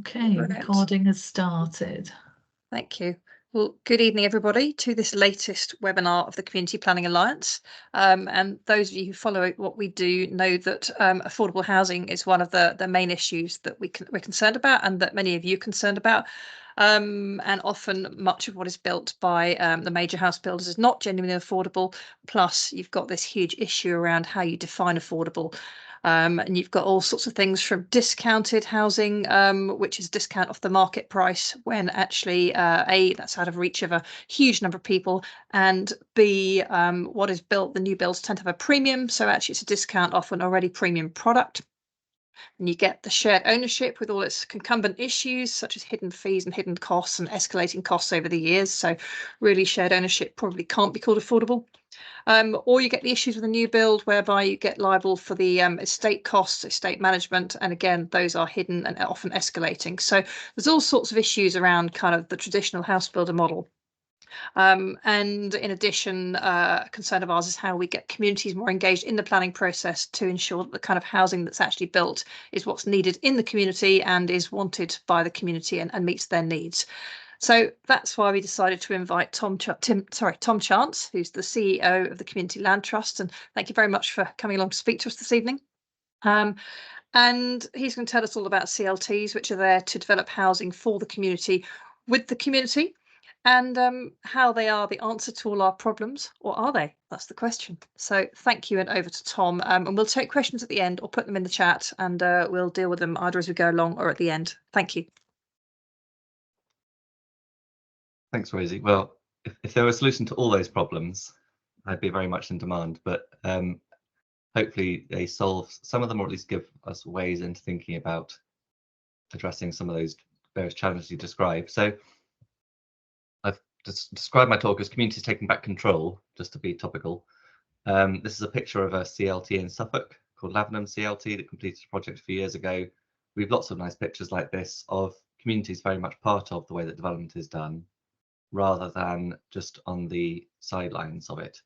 Okay, Brilliant. recording has started. Thank you. Well, good evening, everybody, to this latest webinar of the Community Planning Alliance. And those of you who follow what we do know that affordable housing is one of the main issues that we're concerned about, and that many of you are concerned about. And often much of what is built by the major house builders is not genuinely affordable. Plus, you've got this huge issue around how you define affordable. And you've got all sorts of things from discounted housing, which is discount off the market price, when actually A, that's out of reach of a huge number of people, and B, what is built, the new builds tend to have a premium, so actually it's a discount off an already premium product. And you get the shared ownership with all its concomitant issues, such as hidden fees and hidden costs and escalating costs over the years. So really, shared ownership probably can't be called affordable. Or you get the issues with a new build, whereby you get liable for the estate costs, estate management, and again, those are hidden and often escalating. So there's all sorts of issues around kind of the traditional house builder model. And in addition, a concern of ours is how we get communities more engaged in the planning process to ensure that the kind of housing that's actually built is what's needed in the community and is wanted by the community and meets their needs. So that's why we decided to invite Tom Chance, who's the CEO of the Community Land Trust. And thank you very much for coming along to speak to us this evening. And he's going to tell us all about CLTs, which are there to develop housing for the community, with the community, and how they are the answer to all our problems, or are they? That's the question. So thank you, and over to Tom. And we'll take questions at the end or put them in the chat, and we'll deal with them either as we go along or at the end. Thank you. Thanks, Rosie. Well, if there were a solution to all those problems, I'd be very much in demand, but hopefully they solve some of them, or at least give us ways into thinking about addressing some of those various challenges you described. So I've just described my talk as communities taking back control, just to be topical. This is a picture of a CLT in Suffolk called Lavenham CLT that completed a project a few years ago. We have lots of nice pictures like this of communities very much part of the way that development is done, rather than just on the sidelines of it.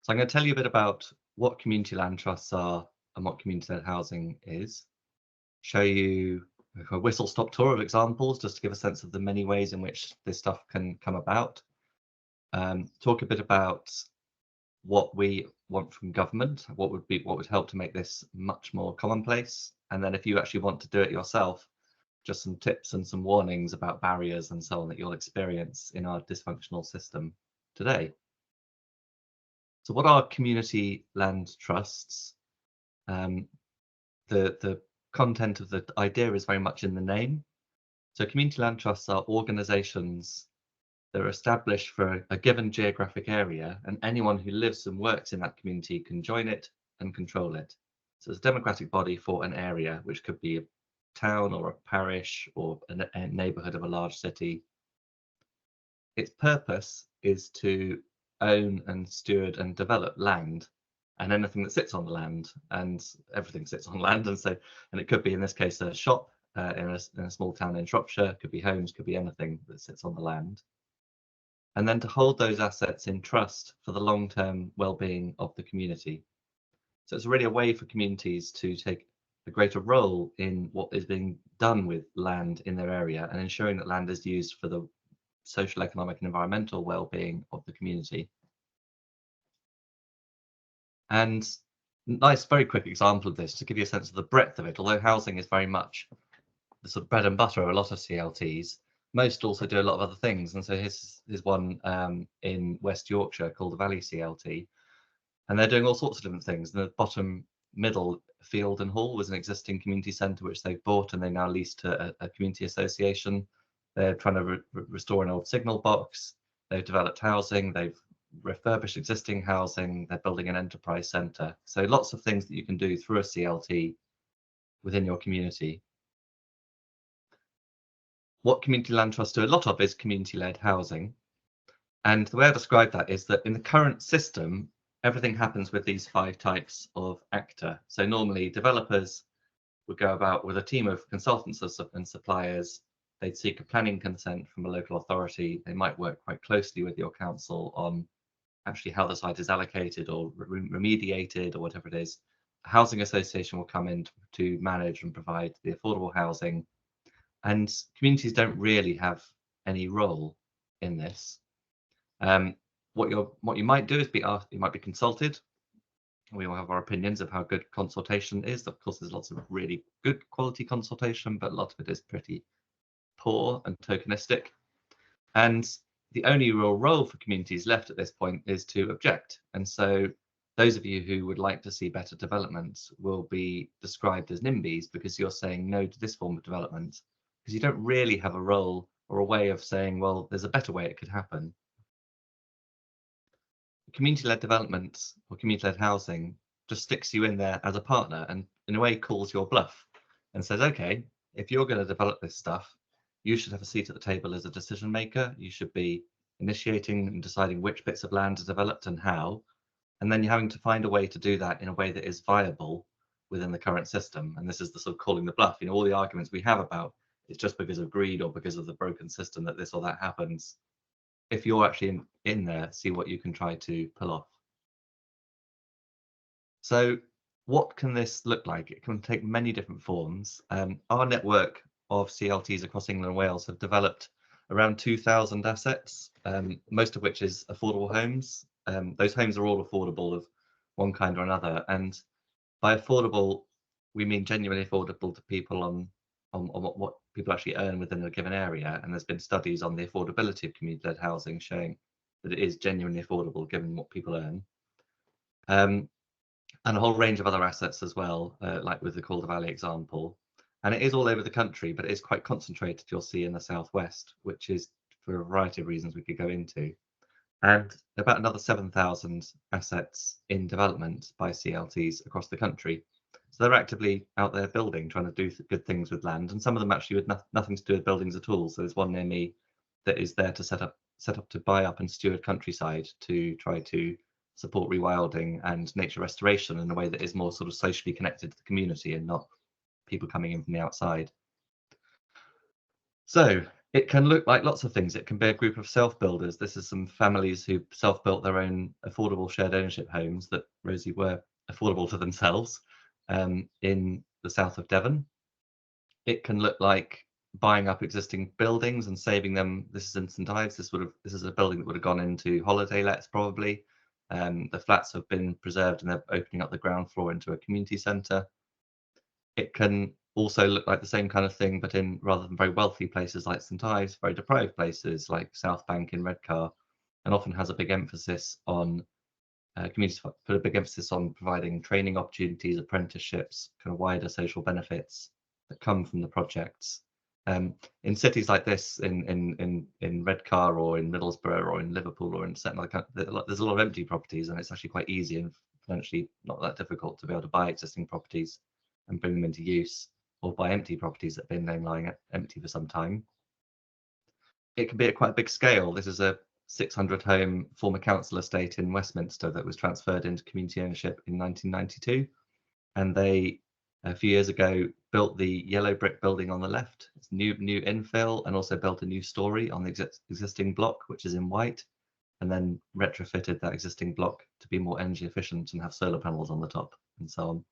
So I'm going to tell you a bit about what community land trusts are and what community-led housing is, show you a whistle-stop tour of examples just to give a sense of the many ways in which this stuff can come about, talk a bit about what we want from government, what would help to make this much more commonplace, and then if you actually want to do it yourself, just some tips and some warnings about barriers and so on that you'll experience in our dysfunctional system today. So what are community land trusts? The content of the idea is very much in the name. So community land trusts are organizations that are established for a given geographic area, and anyone who lives and works in that community can join it and control it. So it's a democratic body for an area, which could be a town or a parish or a neighborhood of a large city. Its purpose is to own and steward and develop land and anything that sits on the land, and everything sits on land. And it could be, in this case, a shop in a small town in Shropshire, could be homes, could be anything that sits on the land. And then to hold those assets in trust for the long-term well-being of the community. So it's really a way for communities to take a greater role in what is being done with land in their area and ensuring that land is used for the social, economic, and environmental well-being of the community. And nice, very quick example of this to give you a sense of the breadth of it. Although housing is very much the sort of bread and butter of a lot of CLTs, most also do a lot of other things. And so here's one in West Yorkshire called the Valley CLT, and they're doing all sorts of different things. The bottom middle, Field and Hall, was an existing community centre which they've bought and they now lease to a community association. They're trying to restore an old signal box. They've developed housing. They've refurbished existing housing. They're building an enterprise centre. So lots of things that you can do through a CLT within your community. What community land trusts do a lot of is community-led housing. And the way I describe that is that in the current system, everything happens with these 5 types of actor. So normally developers would go about with a team of consultants and suppliers. They'd seek a planning consent from a local authority. They might work quite closely with your council on actually how the site is allocated or remediated or whatever it is. A housing association will come in to manage and provide the affordable housing. And communities don't really have any role in this. What you might do is you might be consulted. We all have our opinions of how good consultation is. Of course, there's lots of really good quality consultation, but a lot of it is pretty poor and tokenistic. And the only real role for communities left at this point is to object. And so those of you who would like to see better development will be described as NIMBYs because you're saying no to this form of development, because you don't really have a role or a way of saying, well, there's a better way it could happen. Community-led development or community-led housing just sticks you in there as a partner and in a way calls your bluff and says, okay, if you're going to develop this stuff, you should have a seat at the table as a decision maker. You should be initiating and deciding which bits of land are developed and how, and then you're having to find a way to do that in a way that is viable within the current system. And this is the sort of calling the bluff. You know, all the arguments we have about it's just because of greed or because of the broken system that this or that happens. If you're actually in there, see what you can try to pull off. So what can this look like? It can take many different forms. Our network of CLTs across England and Wales have developed around 2,000 assets, most of which is affordable homes. Those homes are all affordable of one kind or another. And by affordable, we mean genuinely affordable to people on what people actually earn within a given area. And there's been studies on the affordability of community-led housing showing that it is genuinely affordable given what people earn. And a whole range of other assets as well, like with the Calder Valley example. And it is all over the country, but it is quite concentrated, you'll see, in the southwest, which is for a variety of reasons we could go into. And about another 7,000 assets in development by CLTs across the country. So they're actively out there building, trying to do good things with land, and some of them actually with nothing to do with buildings at all. So there's one near me that is there to set up to buy up and steward countryside to try to support rewilding and nature restoration in a way that is more sort of socially connected to the community and not people coming in from the outside. So it can look like lots of things. It can be a group of self-builders. This is some families who self-built their own affordable shared ownership homes that, Rosie, were affordable to themselves in the south of Devon. It can look like buying up existing buildings and saving them. This is in St Ives. This is a building that would have gone into holiday lets probably. The flats have been preserved and they're opening up the ground floor into a community centre. It can also look like the same kind of thing, but in rather than very wealthy places like St Ives, very deprived places like South Bank in Redcar, and often has a big emphasis on communities put a big emphasis on providing training opportunities, apprenticeships, kind of wider social benefits that come from the projects. In cities like this, in Redcar or in Middlesbrough or in Liverpool or in certain other, there's a lot of empty properties, and it's actually quite easy and financially not that difficult to be able to buy existing properties and bring them into use, or buy empty properties that have been lying empty for some time. It can be at quite a big scale. This is a 600-home former council estate in Westminster that was transferred into community ownership in 1992, and they a few years ago built the yellow brick building on the left. It's new infill, and also built a new story on the existing block, which is in white, and then retrofitted that existing block to be more energy efficient and have solar panels on the top and so on.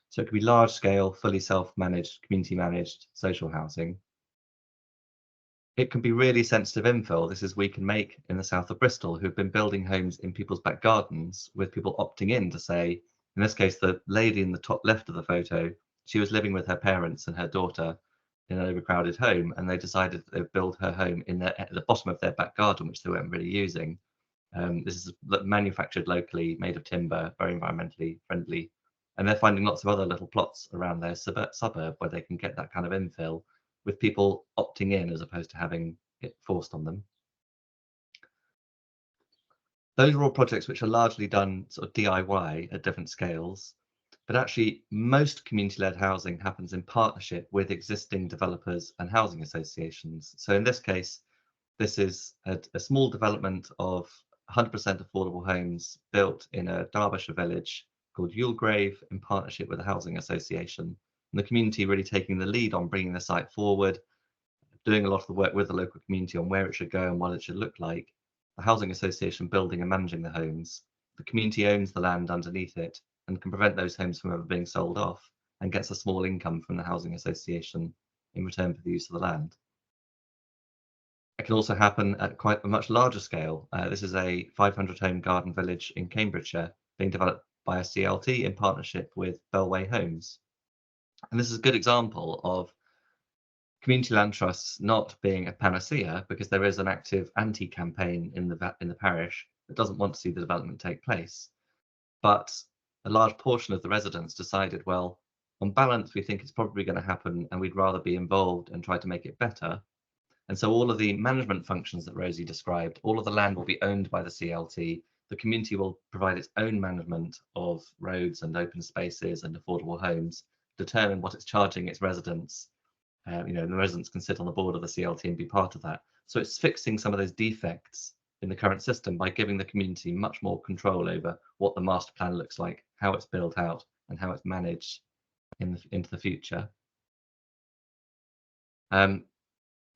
So it could be large scale, fully self-managed, community managed social housing. It can be really sensitive infill. This is we can make in the south of Bristol, who've been building homes in people's back gardens with people opting in to say, in this case, the lady in the top left of the photo, she was living with her parents and her daughter in an overcrowded home, and they decided that they'd build her home at the bottom of their back garden, which they weren't really using. This is manufactured locally, made of timber, very environmentally friendly. And they're finding lots of other little plots around their suburb where they can get that kind of infill with people opting in as opposed to having it forced on them. Those are all projects which are largely done sort of DIY at different scales, but actually most community-led housing happens in partnership with existing developers and housing associations. So in this case, this is a small development of 100% affordable homes built in a Derbyshire village called Yulegrave in partnership with a housing association. And the community really taking the lead on bringing the site forward, doing a lot of the work with the local community on where it should go and what it should look like. The housing association building and managing the homes. The community owns the land underneath it and can prevent those homes from ever being sold off, and gets a small income from the housing association in return for the use of the land. It can also happen at quite a much larger scale. This is a 500 home garden village in Cambridgeshire being developed by a CLT in partnership with Bellway Homes. And this is a good example of community land trusts not being a panacea, because there is an active anti-campaign in the parish that doesn't want to see the development take place. But a large portion of the residents decided, well, on balance, we think it's probably going to happen and we'd rather be involved and try to make it better. And so all of the management functions that Rosie described, all of the land will be owned by the CLT. The community will provide its own management of roads and open spaces and affordable homes, determine what it's charging its residents. And the residents can sit on the board of the CLT and be part of that. So it's fixing some of those defects in the current system by giving the community much more control over what the master plan looks like, how it's built out, and how it's managed into the future.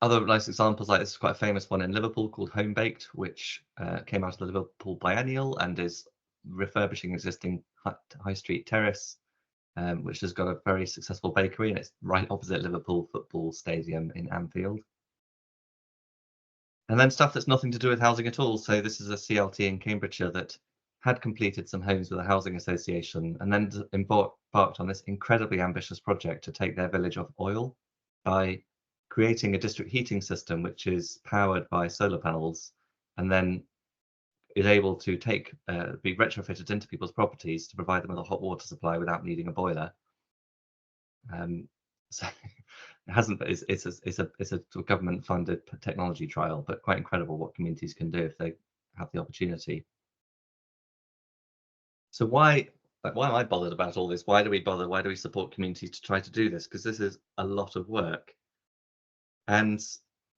Other nice examples like this is quite a famous one in Liverpool called Home Baked, which came out of the Liverpool Biennial and is refurbishing existing high street terrace, which has got a very successful bakery, and it's right opposite Liverpool Football Stadium in Anfield. And then stuff that's nothing to do with housing at all. So this is a CLT in Cambridgeshire that had completed some homes with a housing association and then embarked on this incredibly ambitious project to take their village off oil by creating a district heating system which is powered by solar panels and then is able to be retrofitted into people's properties to provide them with a hot water supply without needing a boiler. So it hasn't. It's a government-funded technology trial, but quite incredible what communities can do if they have the opportunity. So why am I bothered about all this? Why do we bother? Why do we support communities to try to do this? Because this is a lot of work. And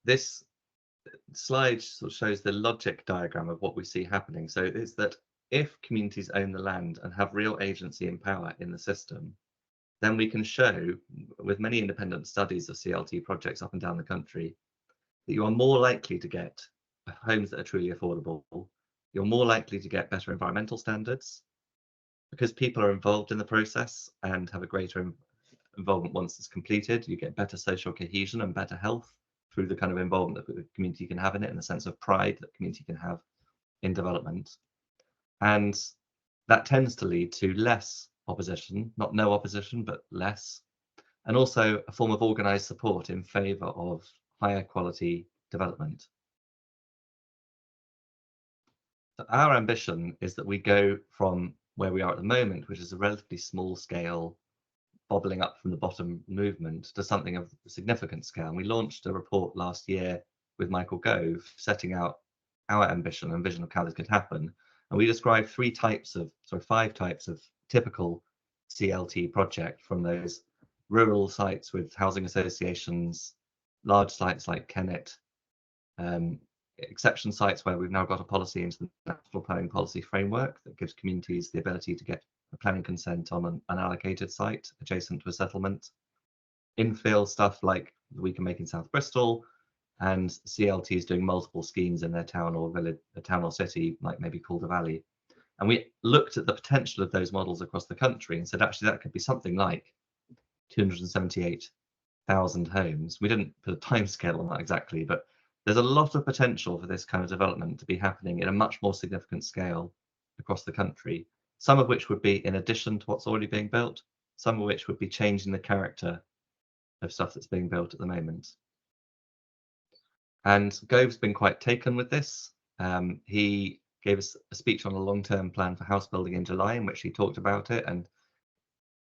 this slide sort of shows the logic diagram of what we see happening. So it's that if communities own the land and have real agency and power in the system, then we can show, with many independent studies of CLT projects up and down the country, that you are more likely to get homes that are truly affordable. You're more likely to get better environmental standards because people are involved in the process and have a greater involvement once it's completed. You get better social cohesion and better health through the kind of involvement that the community can have in it, and the sense of pride that community can have in development. And that tends to lead to less opposition, not no opposition, but less, and also a form of organised support in favour of higher quality development. So our ambition is that we go from where we are at the moment, which is a relatively small scale, bobbling up from the bottom movement, to something of significant scale. And we launched a report last year with Michael Gove, setting out our ambition and vision of how this could happen. And we described five types of typical CLT project, from those rural sites with housing associations, large sites like Kennet, exception sites where we've now got a policy into the National Planning Policy Framework that gives communities the ability to get a planning consent on an unallocated site adjacent to a settlement, infill stuff like we can make in South Bristol, and CLTs doing multiple schemes in their town or village, a town or city, like maybe Calder Valley. And we looked at the potential of those models across the country and said, actually, that could be something like 278,000 homes. We didn't put a timescale on that exactly, but there's a lot of potential for this kind of development to be happening in a much more significant scale across the country, some of which would be in addition to what's already being built, some of which would be changing the character of stuff that's being built at the moment. And Gove's been quite taken with this. He gave us a speech on a long-term plan for house building in July, in which he talked about it. And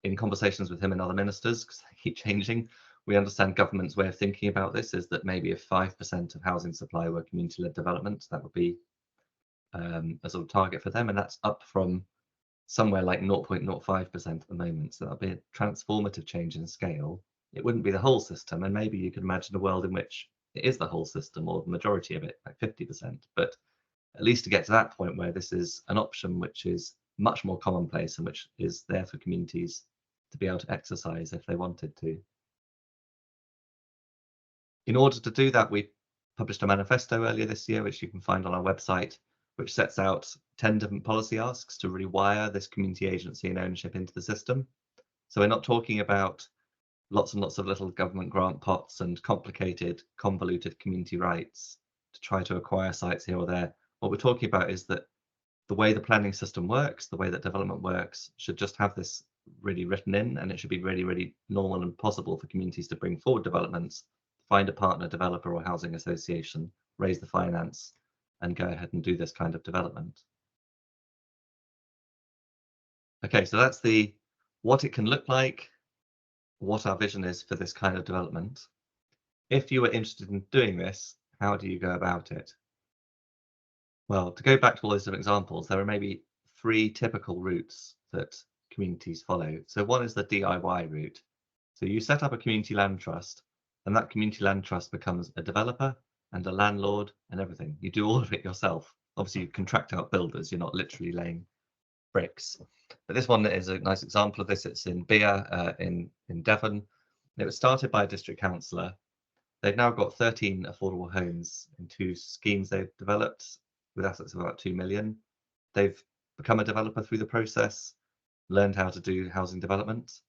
in conversations with him and other ministers, because they keep changing, we understand government's way of thinking about this is that maybe if 5% of housing supply were community-led development, that would be a sort of target for them. And that's up from somewhere like 0.05% at the moment. So that'll be a transformative change in scale. It wouldn't be the whole system. And maybe you could imagine a world in which it is the whole system, or the majority of it, like 50%. But at least to get to that point where this is an option which is much more commonplace and which is there for communities to be able to exercise if they wanted to. In order to do that, we published a manifesto earlier this year, which you can find on our website, which sets out 10 different policy asks to rewire this community agency and ownership into the system. So we're not talking about lots and lots of little government grant pots and complicated, convoluted community rights to try to acquire sites here or there. What we're talking about is that the way the planning system works, the way that development works, should just have this really written in, and it should be really, really normal and possible for communities to bring forward developments, find a partner, developer or housing association, raise the finance, and go ahead and do this kind of development. Okay, so that's the what it can look like, what our vision is for this kind of development. If you were interested in doing this, how do you go about it? Well, to go back to all those different examples, there are maybe 3 typical routes that communities follow. So one is the DIY route. So you set up a community land trust, and that community land trust becomes a developer and a landlord and everything. You do all of it yourself. Obviously, you contract out builders, you're not literally laying bricks. But this one is a nice example of this. It's in Bere in Devon. It was started by a district councillor. They've now got 13 affordable homes in 2 schemes they've developed with assets of about 2 million. They've become a developer through the process, learned how to do housing development.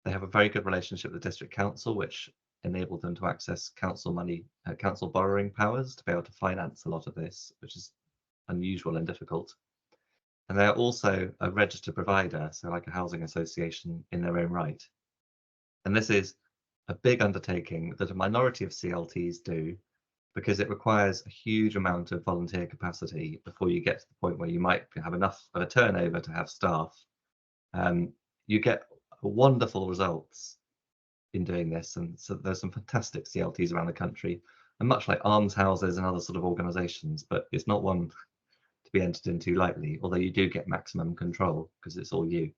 They have a very good relationship with the district council, which enabled them to access council money, council borrowing powers to be able to finance a lot of this, which is unusual and difficult. And they're also a registered provider, so like a housing association in their own right. And this is a big undertaking that a minority of CLTs do, because it requires a huge amount of volunteer capacity before you get to the point where you might have enough of a turnover to have staff. You get wonderful results in doing this, and so there's some fantastic CLTs around the country, and much like alms houses and other sort of organisations, but it's not one to be entered into lightly, although you do get maximum control because it's all you.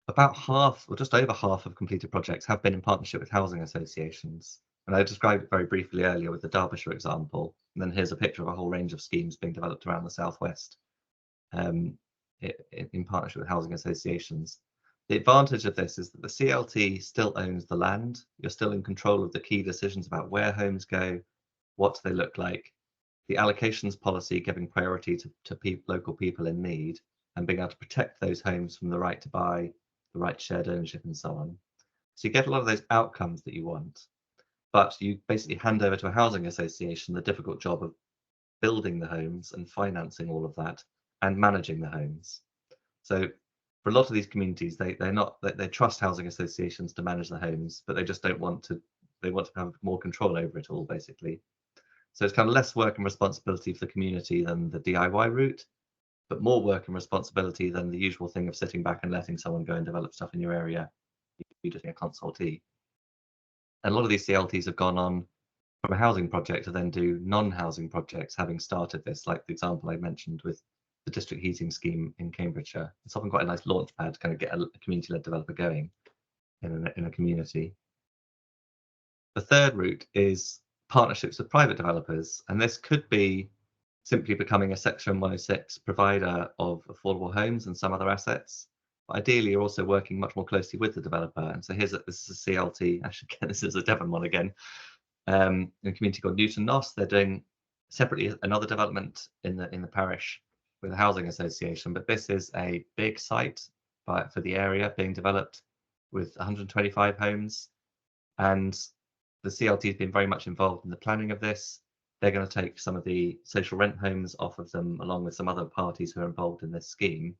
About half, or just over half, of completed projects have been in partnership with housing associations. And I described it very briefly earlier with the Derbyshire example. And then here's a picture of a whole range of schemes being developed around the southwest in partnership with housing associations. The advantage of this is that the CLT still owns the land. You're still in control of the key decisions about where homes go, what they look like, the allocations policy giving priority to local people in need, and being able to protect those homes from the right to buy, the right to shared ownership, and so on. So you get a lot of those outcomes that you want, but you basically hand over to a housing association the difficult job of building the homes and financing all of that and managing the homes. So for a lot of these communities, they trust housing associations to manage the homes, but they just don't want to. They want to have more control over it all, basically. So it's kind of less work and responsibility for the community than the DIY route, but more work and responsibility than the usual thing of sitting back and letting someone go and develop stuff in your area. You just be a consultee. And a lot of these CLTs have gone on from a housing project to then do non-housing projects, having started this, like the example I mentioned with the district heating scheme in Cambridgeshire. It's often quite a nice launch pad to kind of get a community-led developer going in a community. The third route is partnerships with private developers, and this could be simply becoming a Section 106 provider of affordable homes and some other assets. But ideally, you're also working much more closely with the developer. And so this is a CLT. Actually, again, this is a Devon one again. In a community called Newton Noss, they're doing separately another development in the parish with a housing association. But this is a big site for the area being developed with 125 homes, and the CLT has been very much involved in the planning of this. They're going to take some of the social rent homes off of them, along with some other parties who are involved in this scheme.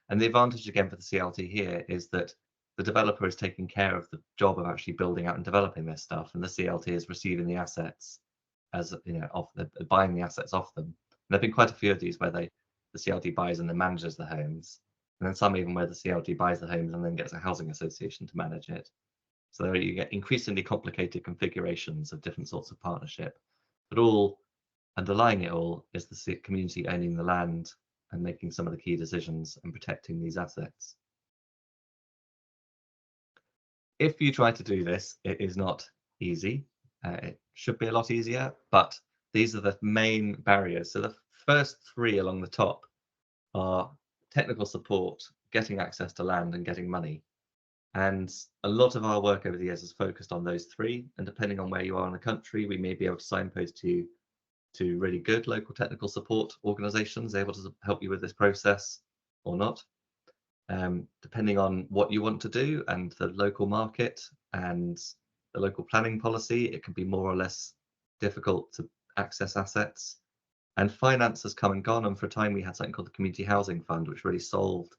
And the advantage again for the CLT here is that the developer is taking care of the job of actually building out and developing this stuff, and the CLT is receiving the assets as buying the assets off them. And there've been quite a few of these where the CLT buys and then manages the homes, and then some even where the CLT buys the homes and then gets a housing association to manage it. So there you get increasingly complicated configurations of different sorts of partnership, but all underlying it all is the community owning the land and making some of the key decisions and protecting these assets. If you try to do this, it is not easy. It should be a lot easier, but these are the main barriers. So the first 3 along the top are technical support, getting access to land, and getting money. And a lot of our work over the years has focused on those 3. And depending on where you are in the country, we may be able to signpost you to really good local technical support organisations able to help you with this process or not. Depending on what you want to do and the local market and the local planning policy, it can be more or less difficult to access assets. And finance has come and gone, and for a time we had something called the Community Housing Fund, which really solved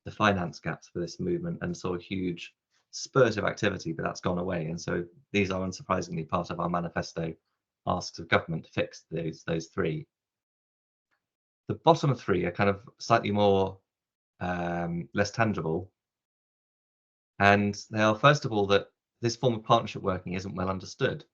the finance gaps for this movement and saw a huge spurt of activity, but that's gone away. And so these are unsurprisingly part of our manifesto asks of government to fix those three. The bottom three are kind of slightly more less tangible. And they are, first of all, that this form of partnership working isn't well understood.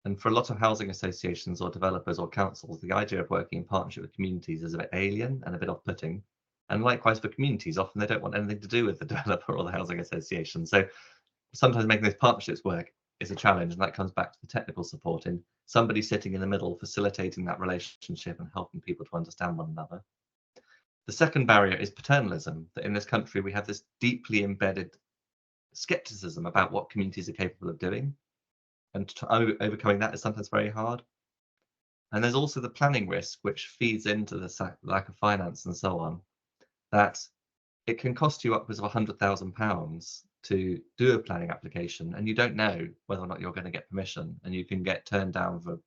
And for a lot of housing associations or developers or councils, the idea of working in partnership with communities is a bit alien and a bit off-putting. And likewise for communities, often they don't want anything to do with the developer or the housing association. So sometimes making those partnerships work is a challenge, and that comes back to the technical support in somebody sitting in the middle, facilitating that relationship and helping people to understand one another. The second barrier is paternalism, that in this country we have this deeply embedded skepticism about what communities are capable of doing, and overcoming that is sometimes very hard. And there's also the planning risk, which feeds into the lack of finance and so on, that it can cost you upwards of £100,000 to do a planning application, and you don't know whether or not you're going to get permission, and you can get turned down for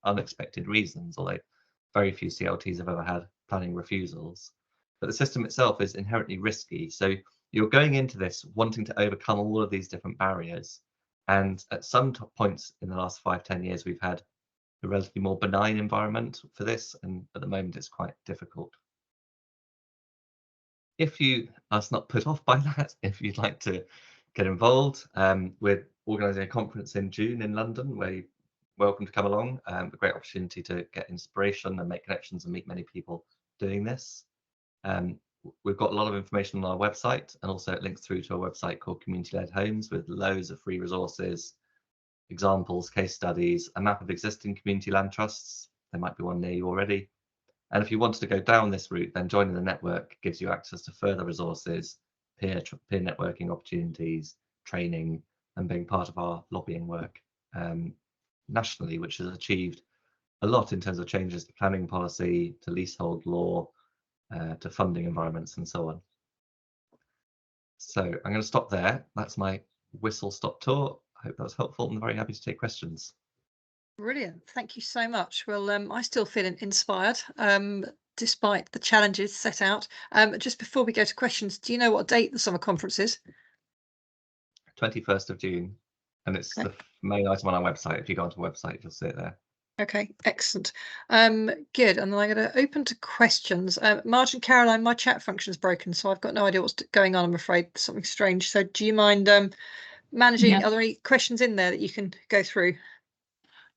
unexpected reasons, although very few CLTs have ever had planning refusals. But the system itself is inherently risky. So you're going into this wanting to overcome all of these different barriers. And at some points in the last 5-10 years, we've had a relatively more benign environment for this. And at the moment, it's quite difficult. If you are not put off by that, if you'd like to get involved, we're organising a conference in June in London where you're welcome to come along. A great opportunity to get inspiration and make connections and meet many people doing this. We've got a lot of information on our website, and also it links through to a website called Community-Led Homes with loads of free resources, examples, case studies, a map of existing community land trusts. There might be one near you already. And if you wanted to go down this route, then joining the network gives you access to further resources, peer networking opportunities, training, and being part of our lobbying work nationally, which has achieved a lot in terms of changes to planning policy, to leasehold law, to funding environments and so on. So I'm going to stop there. That's my whistle-stop tour. I hope that was helpful. I'm very happy to take questions. Brilliant. Thank you so much. Well, I still feel inspired despite the challenges set out. Just before we go to questions, do you know what date the summer conference is? 21st of June. And it's the main item on our website. If you go onto the website, you'll see it there. Okay, excellent. Good. And then I'm going to open to questions. Marge and Caroline, my chat function is broken, so I've got no idea what's going on, I'm afraid. Something strange. So do you mind managing? Yeah. Are there any questions in there that you can go through?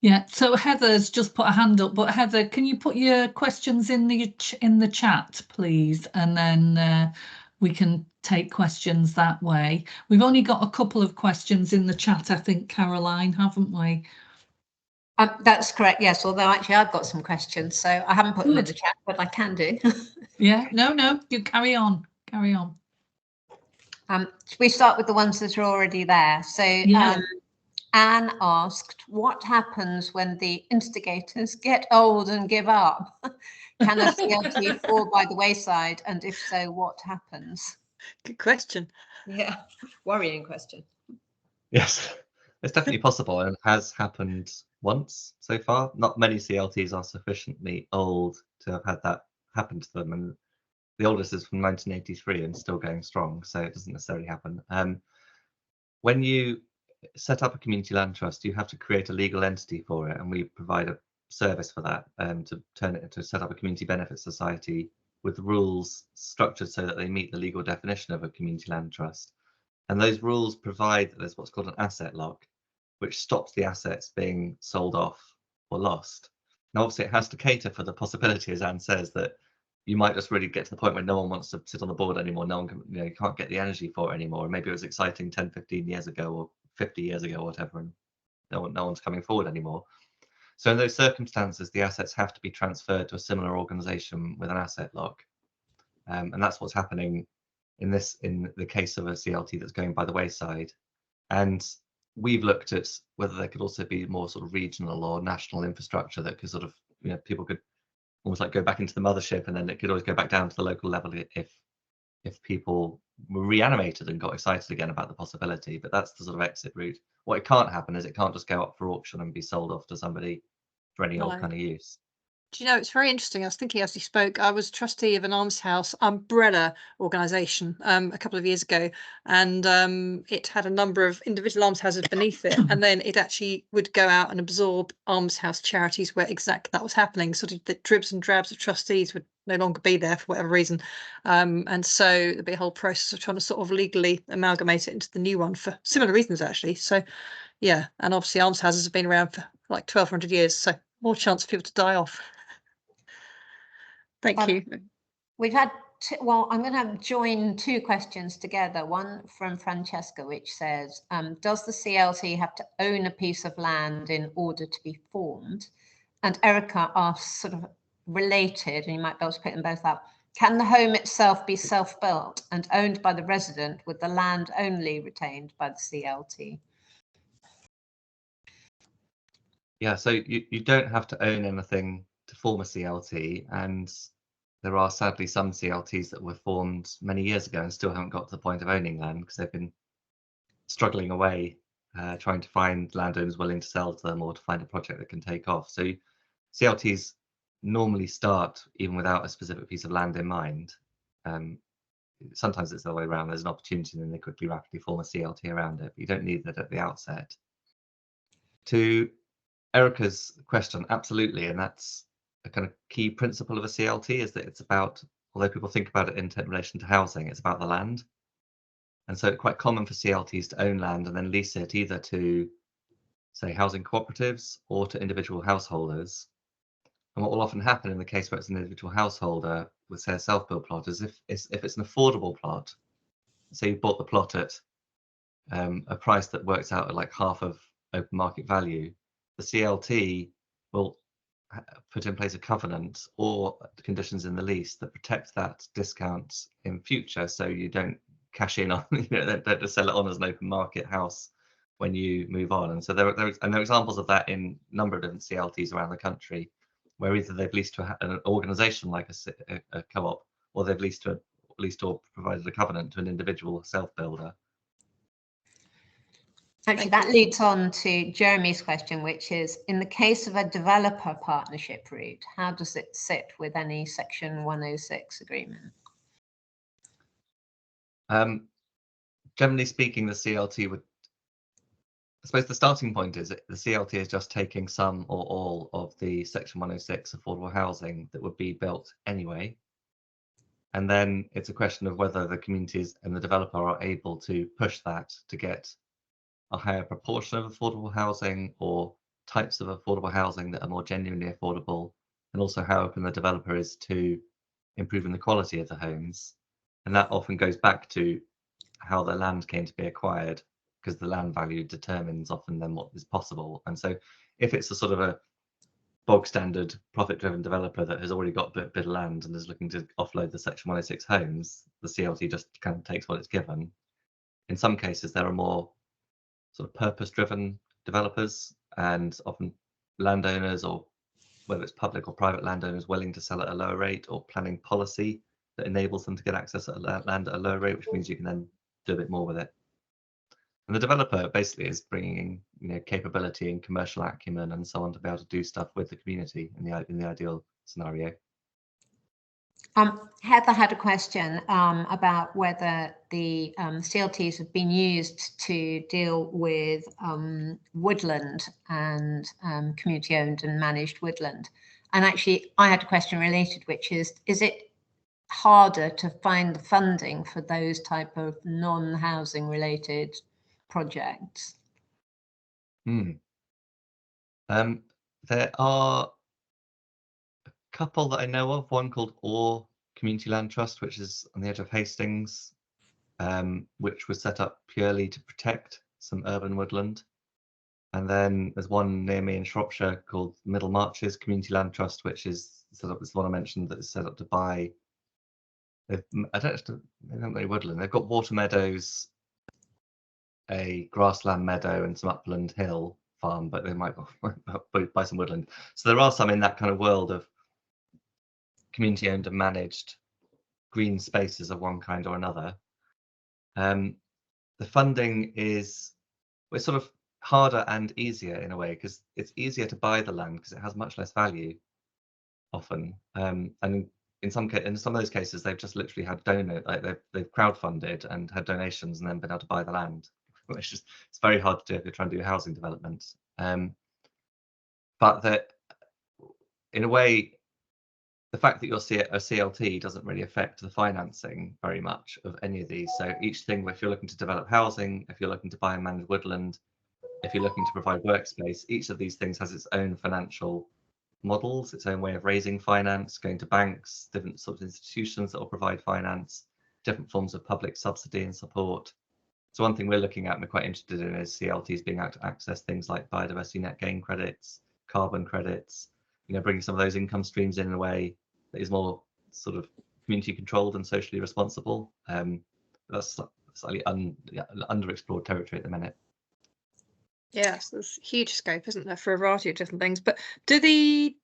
Yeah, so Heather's just put a hand up, but Heather, can you put your questions in the chat, please? And then we can take questions that way. We've only got a couple of questions in the chat, I think, Caroline, haven't we? That's correct, yes, although actually I've got some questions, so I haven't put them in the chat, but I can do. Yeah, no, you carry on. We start with the ones that are already there. So Yeah. Anne asked, what happens when the instigators get old and give up? Can a CLT fall by the wayside? And if so, what happens? Good question. Yeah, worrying question. Yes, it's definitely possible, and has happened once so far. Not many CLTs are sufficiently old to have had that happen to them, and the oldest is from 1983 and still going strong, so it doesn't necessarily happen. When you set up a community land trust, you have to create a legal entity for it, and we provide a service for that to turn it into set up a community benefit society with rules structured so that they meet the legal definition of a community land trust. And those rules provide that there's what's called an asset lock, which stops the assets being sold off or lost. Now, obviously, it has to cater for the possibility, as Anne says, that you might just really get to the point where no one wants to sit on the board anymore. No one can, you can't get the energy for it anymore. And maybe it was exciting 10, 15 years ago or 50 years ago or whatever, and no one's coming forward anymore. So in those circumstances, the assets have to be transferred to a similar organization with an asset lock. And that's what's happening in the case of a CLT that's going by the wayside. And we've looked at whether there could also be more sort of regional or national infrastructure that could sort of, people could almost like go back into the mothership, and then it could always go back down to the local level if if people were reanimated and got excited again about the possibility, but that's the sort of exit route. What it can't happen is it can't just go up for auction and be sold off to somebody for any old No. kind of use. Do you know, it's very interesting. I was thinking as you spoke, I was trustee of an almshouse umbrella organisation a couple of years ago, and it had a number of individual almshouses beneath it, and then it actually would go out and absorb almshouse charities where exactly that was happening. Sort of the dribs and drabs of trustees would no longer be there for whatever reason, and so there'd be a whole process of trying to sort of legally amalgamate it into the new one for similar reasons, actually. So, yeah, and obviously almshouses have been around for like 1,200 years, so more chance for people to die off. Thank you. We've had, well, I'm going to join two questions together. One from Francesca, which says, does the CLT have to own a piece of land in order to be formed? And Erica asks, sort of related, and you might be able to pick them both up, can the home itself be self-built and owned by the resident with the land only retained by the CLT? Yeah, so you don't have to own anything to form a CLT, and there are sadly some CLTs that were formed many years ago and still haven't got to the point of owning land because they've been struggling away, trying to find landowners willing to sell to them or to find a project that can take off. So CLTs normally start even without a specific piece of land in mind. Sometimes it's the other way around. There's an opportunity and then they quickly, rapidly form a CLT around it, but you don't need that at the outset. To Erica's question, absolutely, and that's a kind of key principle of a CLT, is that it's about, although people think about it in relation to housing, it's about the land. And so it's quite common for CLTs to own land and then lease it either to, say, housing cooperatives or to individual householders. And what will often happen in the case where it's an individual householder with, say, a self-built plot, is if it's an affordable plot, say you bought the plot at a price that works out at like half of open market value, the CLT will put in place a covenant or conditions in the lease that protect that discount in future, so you don't cash in on, don't just sell it on as an open market house when you move on. And so there are examples of that in a number of different CLTs around the country, where either they've leased to an organisation like a co-op, or they've leased or provided a covenant to an individual self-builder. Actually, that leads on to Jeremy's question, which is, in the case of a developer partnership route, how does it sit with any Section 106 agreement? Generally speaking, the CLT would, I suppose the starting point is that the CLT is just taking some or all of the Section 106 affordable housing that would be built anyway. And then it's a question of whether the communities and the developer are able to push that to get a higher proportion of affordable housing or types of affordable housing that are more genuinely affordable, and also how open the developer is to improving the quality of the homes. And that often goes back to how the land came to be acquired, because the land value determines often then what is possible. And so if it's a sort of a bog standard profit driven developer that has already got a bit of land and is looking to offload the Section 106 homes, the CLT just kind of takes what it's given. In some cases, there are more sort of purpose-driven developers, and often landowners, or whether it's public or private landowners, willing to sell at a lower rate, or planning policy that enables them to get access to land at a lower rate, which means you can then do a bit more with it. And the developer basically is bringing, capability and commercial acumen and so on to be able to do stuff with the community in the ideal scenario. Heather had a question about whether the CLTs have been used to deal with woodland and community-owned and managed woodland. And actually, I had a question related, which is it harder to find the funding for those type of non-housing related projects? There are a couple that I know of, one called Orr Community Land Trust, which is on the edge of Hastings, which was set up purely to protect some urban woodland. And then there's one near me in Shropshire called Middle Marches Community Land Trust, which is set up, it's the one I mentioned, that is set up to buy, they don't really woodland, they've got water meadows, a grassland meadow and some upland hill farm, but they might buy some woodland. So there are some in that kind of world of community owned and managed green spaces of one kind or another. The funding is, it's sort of harder and easier in a way, because it's easier to buy the land because it has much less value often. And in some of those cases, they've just literally had they've crowdfunded and had donations and then been able to buy the land, which is, it's very hard to do if you're trying to do housing development. But that, in a way, the fact that you're a CLT doesn't really affect the financing very much of any of these. So each thing, if you're looking to develop housing, if you're looking to buy and manage woodland, if you're looking to provide workspace, each of these things has its own financial models, its own way of raising finance, going to banks, different sorts of institutions that will provide finance, different forms of public subsidy and support. So one thing we're looking at and we're quite interested in is CLTs being able to access things like biodiversity net gain credits, carbon credits, bringing some of those income streams in a way that is more sort of community controlled and socially responsible. That's slightly underexplored territory at the minute. Yes, there's huge scope, isn't there, for a variety of different things. But do the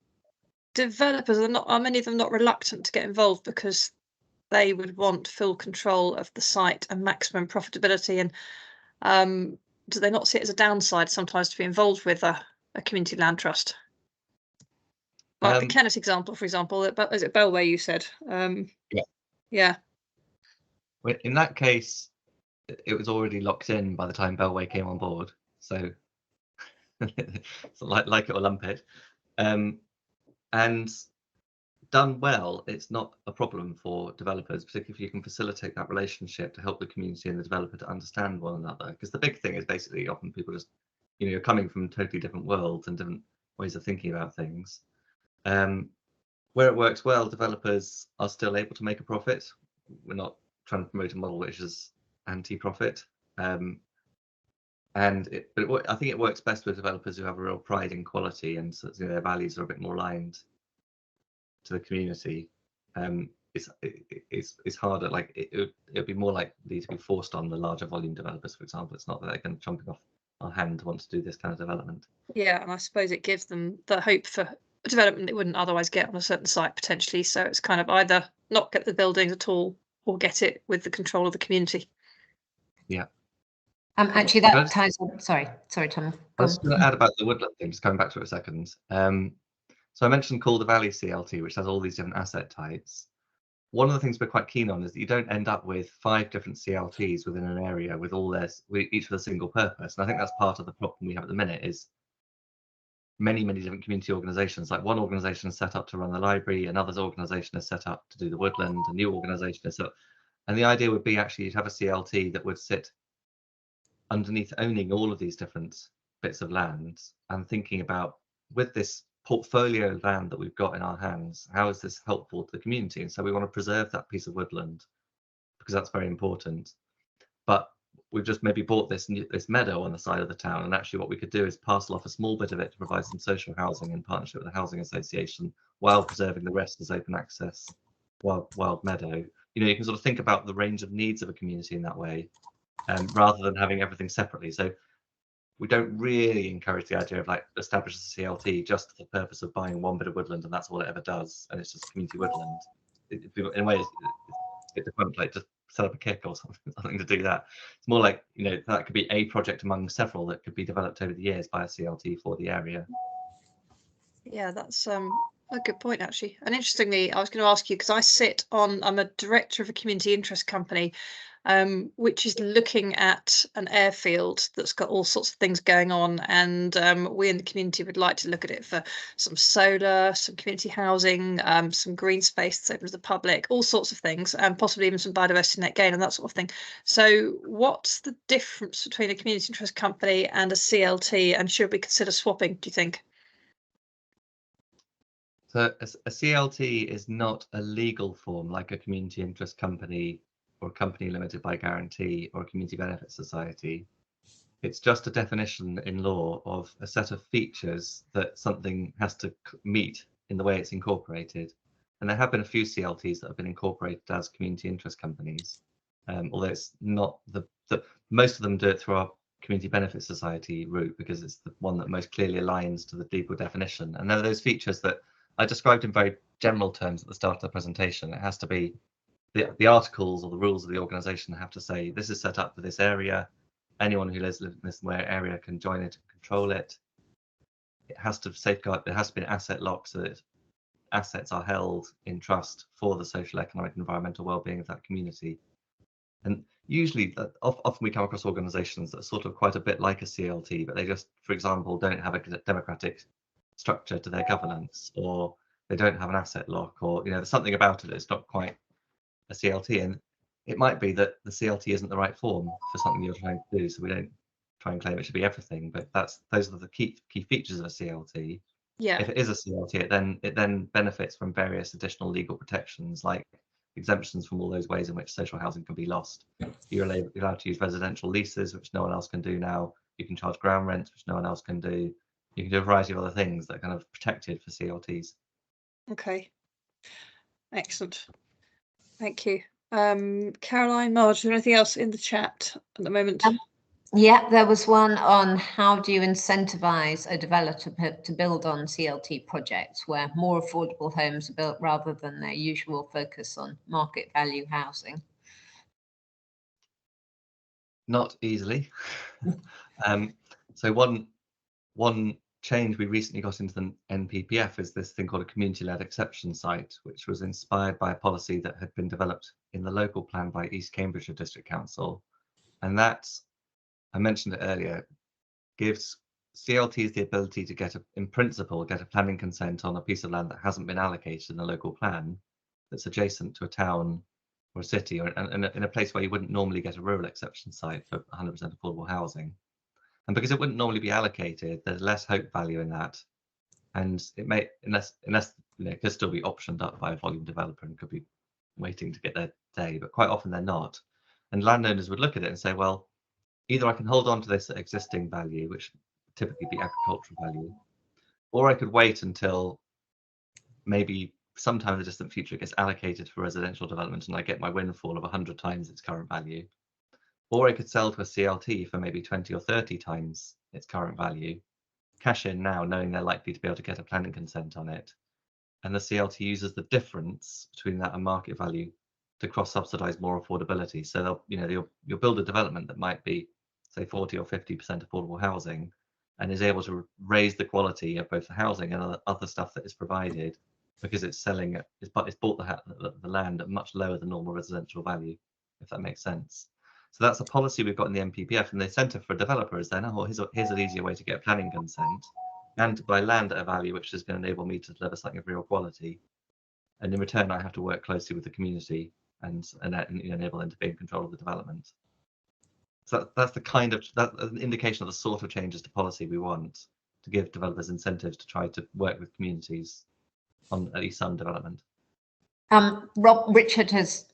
developers, are many of them not reluctant to get involved because they would want full control of the site and maximum profitability? And do they not see it as a downside sometimes to be involved with a community land trust? Like the Kennet example, for example, is it Bellway you said? Yeah. Well, in that case, it was already locked in by the time Bellway came on board. So, like it or lump it. And done well, it's not a problem for developers, particularly if you can facilitate that relationship to help the community and the developer to understand one another. Because the big thing is basically often people just, you're coming from totally different worlds and different ways of thinking about things. Where it works well, developers are still able to make a profit. We're not trying to promote a model which is anti-profit. But I think it works best with developers who have a real pride in quality and so, their values are a bit more aligned to the community. It's harder. Like it would be more likely to be forced on the larger volume developers, for example. It's not that they're going to jumping off our hand to want to do this kind of development. Yeah, and I suppose it gives them the hope for development they wouldn't otherwise get on a certain site potentially. So it's kind of either not get the buildings at all or get it with the control of the community. Yeah. Actually, that ties on. Sorry, Tom. I was going to add about the woodland thing, just coming back to it a second. So I mentioned Calder Valley CLT, which has all these different asset types. One of the things we're quite keen on is that you don't end up with 5 different CLTs within an area with each with a single purpose. And I think that's part of the problem we have at the minute is many different community organisations. Like one organisation is set up to run the library, another organisation is set up to do the woodland, a new organisation is set up. And the idea would be actually you'd have a CLT that would sit underneath owning all of these different bits of land and thinking about, with this portfolio of land that we've got in our hands, how is this helpful to the community? And so we want to preserve that piece of woodland because that's very important. But we've just maybe bought this meadow on the side of the town, and actually what we could do is parcel off a small bit of it to provide some social housing in partnership with the housing association while preserving the rest as open access wild meadow. You can sort of think about the range of needs of a community in that way, rather than having everything separately. So we don't really encourage the idea of like establish a CLT just for the purpose of buying one bit of woodland and that's all it ever does, and it's just community woodland. In a way, it's like just set up a kick or something to do that. It's more like that could be a project among several that could be developed over the years by a CLT for the area. Yeah, that's a good point actually. And interestingly, I was going to ask you because I'm a director of a community interest company, which is looking at an airfield that's got all sorts of things going on, and we in the community would like to look at it for some solar, some community housing, some green space that's open to the public, all sorts of things, and possibly even some biodiversity net gain and that sort of thing. So what's the difference between a community interest company and a CLT, and should we consider swapping, do you think? So a CLT is not a legal form like a community interest company or a company limited by guarantee or a community benefit society. It's just a definition in law of a set of features that something has to meet in the way it's incorporated. And there have been a few CLTs that have been incorporated as community interest companies, although it's not most of them do it through our community benefit society route because it's the one that most clearly aligns to the legal definition. And there are those features that I described in very general terms at the start of the presentation. It has to be the articles or the rules of the organisation have to say this is set up for this area. Anyone who lives in this area can join it and control it. It has to safeguard. There has to be an asset lock so that assets are held in trust for the social, economic, environmental well-being of that community. And usually, often we come across organisations that are sort of quite a bit like a CLT, but they just, for example, don't have a democratic structure to their governance, or they don't have an asset lock, or there's something about it that's not quite a CLT. And it might be that the CLT isn't the right form for something you're trying to do, so we don't try and claim it should be everything, but those are the key features of a CLT. Yeah. If it is a CLT, it then benefits from various additional legal protections, like exemptions from all those ways in which social housing can be lost. You're allowed to use residential leases, which no one else can do now. You can charge ground rent, which no one else can do. You can do a variety of other things that are kind of protected for CLTs. Okay. Excellent. Thank you. Caroline, Marge, is there anything else in the chat at the moment? Yeah, there was one on how do you incentivize a developer to build on CLT projects where more affordable homes are built rather than their usual focus on market value housing? Not easily. So one change we recently got into the NPPF is this thing called a community-led exception site, which was inspired by a policy that had been developed in the local plan by East Cambridgeshire District Council. And that, I mentioned it earlier, gives CLTs the ability to in principle, get a planning consent on a piece of land that hasn't been allocated in the local plan, that's adjacent to a town or a city, or in a place where you wouldn't normally get a rural exception site for 100% affordable housing. And because it wouldn't normally be allocated, there's less hope value in that. And it may, unless it could still be optioned up by a volume developer and could be waiting to get their day, but quite often they're not. And landowners would look at it and say, well, either I can hold on to this existing value, which would typically be agricultural value, or I could wait until maybe sometime in the distant future it gets allocated for residential development and I get my windfall of 100 times its current value. Or I could sell to a CLT for maybe 20 or 30 times its current value, cash in now knowing they're likely to be able to get a planning consent on it. And the CLT uses the difference between that and market value to cross-subsidize more affordability. So you'll build a development that might be, say, 40 or 50% affordable housing, and is able to raise the quality of both the housing and other stuff that is provided, because it's selling it, it's bought the land at much lower than normal residential value, if that makes sense. So that's a policy we've got in the NPPF, and the incentive for developers then, oh, here's an easier way to get planning consent and to buy land at a value which is going to enable me to deliver something of real quality. And in return, I have to work closely with the community and enable them to be in control of the development. So that's the that's an indication of the sort of changes to policy we want to give developers incentives to try to work with communities on at least some development. Richard has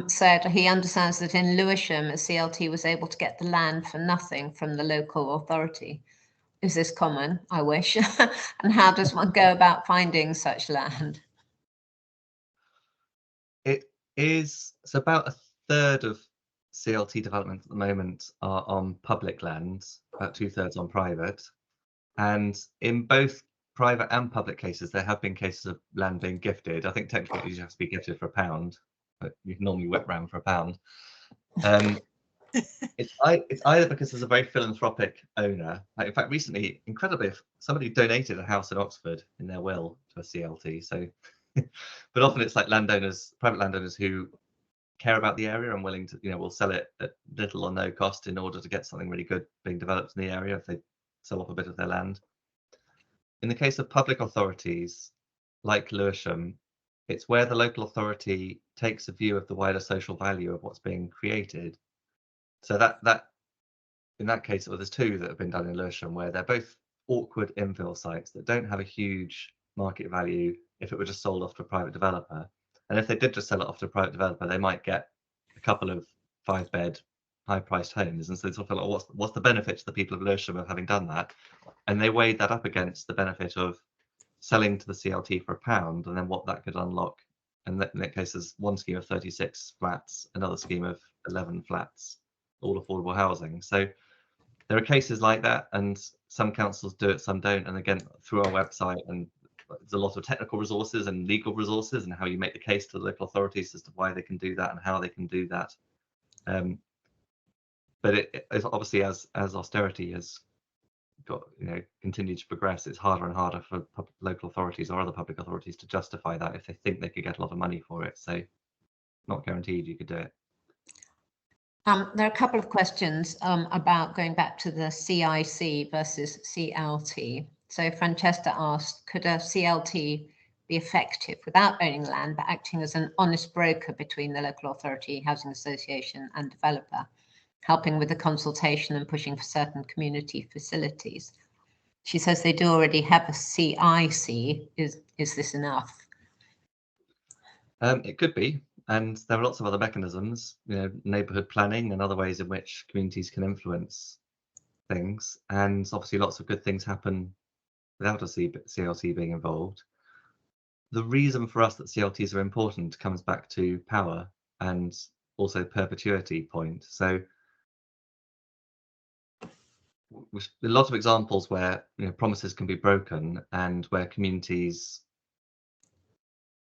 said he understands that in Lewisham, a CLT was able to get the land for nothing from the local authority. Is this common? I wish. And how does one go about finding such land? It is, so about a third of CLT development at the moment are on public lands, about 2/3 on private. And in both private and public cases, there have been cases of land being gifted. I think technically you have to be gifted for £1, but you can normally whip round for £1. It's either because there's a very philanthropic owner. Like, in fact, recently, incredibly, somebody donated a house in Oxford in their will to a CLT. So, but often it's like landowners, private landowners who care about the area and willing to, will sell it at little or no cost in order to get something really good being developed in the area if they sell off a bit of their land. In the case of public authorities, like Lewisham, it's where the local authority takes a view of the wider social value of what's being created. So that in that case, there's two that have been done in Lewisham where they're both awkward infill sites that don't have a huge market value if it were just sold off to a private developer. And if they did just sell it off to a private developer, they might get a couple of 5-bed, high-priced homes. And so they sort of feel like, what's the benefit to the people of Lewisham of having done that? And they weighed that up against the benefit of selling to the CLT for £1 and then what that could unlock. And in that case, there's one scheme of 36 flats, another scheme of 11 flats, all affordable housing. So there are cases like that, and some councils do it, some don't. And again, through our website and there's a lot of technical resources and legal resources, and how you make the case to the local authorities as to why they can do that and how they can do that. But it's obviously, as austerity has got, continued to progress, it's harder and harder for local authorities or other public authorities to justify that if they think they could get a lot of money for it. So not guaranteed you could do it. There are a couple of questions about going back to the CIC versus CLT. So Francesca asked, could a CLT be effective without owning land, but acting as an honest broker between the local authority, housing association and developer, helping with the consultation and pushing for certain community facilities? She says they do already have a CIC. Is this enough? It could be. And there are lots of other mechanisms, neighbourhood planning and other ways in which communities can influence things. And obviously lots of good things happen without a CLT being involved. The reason for us that CLTs are important comes back to power and also perpetuity point. So a lot of examples where promises can be broken, and where communities,